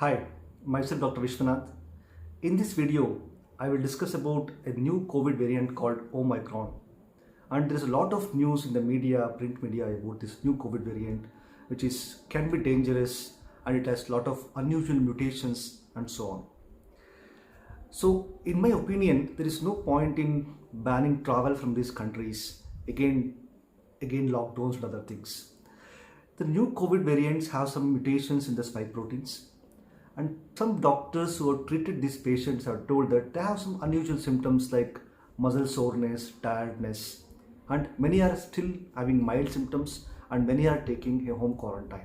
Hi, myself Dr. Vishwanath. In this video, I will discuss about a new COVID variant called Omicron. And there is a lot of news in the media, print media about this new COVID variant, which can be dangerous and it has a lot of unusual mutations and so on. So, in my opinion, there is no point in banning travel from these countries. Again, lockdowns and other things. The new COVID variants have some mutations in the spike proteins. And some doctors who have treated these patients are told that they have some unusual symptoms like muscle soreness, tiredness, and many are still having mild symptoms and many are taking a home quarantine.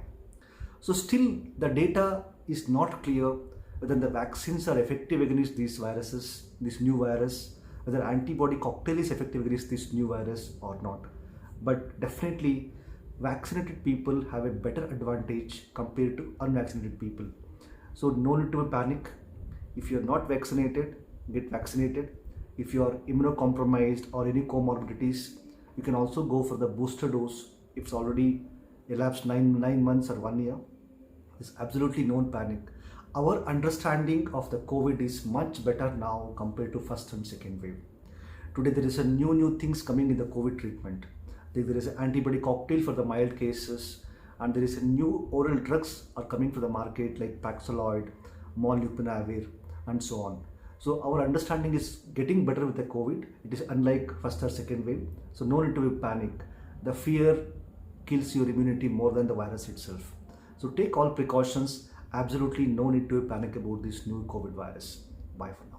So still the data is not clear whether the vaccines are effective against these viruses, this new virus, whether antibody cocktail is effective against this new virus or not. But definitely vaccinated people have a better advantage compared to unvaccinated people. So no need to panic. If you're not vaccinated, get vaccinated. If you are immunocompromised or any comorbidities, you can also go for the booster dose. If it's already elapsed nine months or 1 year. There's absolutely no panic. Our understanding of the COVID is much better now compared to first and second wave. Today there is a new things coming in the COVID treatment. There is an antibody cocktail for the mild cases, and there is a new oral drugs are coming to the market like Paxlovid, Molnupiravir, and so on. So our understanding is getting better with the COVID. It is unlike first or second wave. So no need to panic. The fear kills your immunity more than the virus itself. So take all precautions. Absolutely no need to panic about this new COVID virus. Bye for now.